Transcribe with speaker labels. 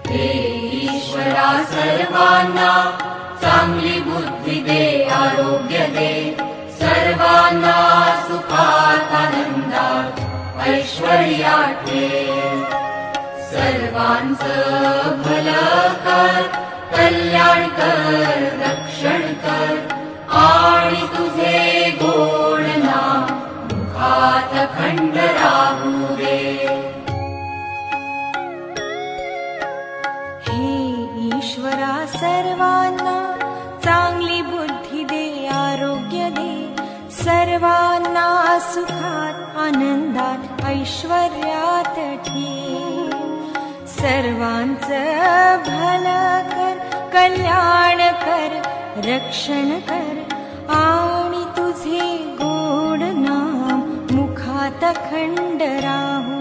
Speaker 1: हे ईश्वरा सर्वांना चांगली बुद्धी दे, आरोग्य दे, सर्वांना सुखात आनंदात ऐश्वर्यात ठेव. सर्वांचं भलं कर, कल्याण कर, रक्षण कर, आणि तुझे गोड नाम मुखात अखंड राहू दे.
Speaker 2: हे ईश्वरा सर्वांना चांगली बुद्धी दे, आरोग्य दे, सर्वांना सुखात आनंदात ऐश्वर्यात ठेव. सर्वांचं भलं कर, कल्याण कर, रक्षण कर, आणि तुझे गोड नाम मुखात अखंड राहू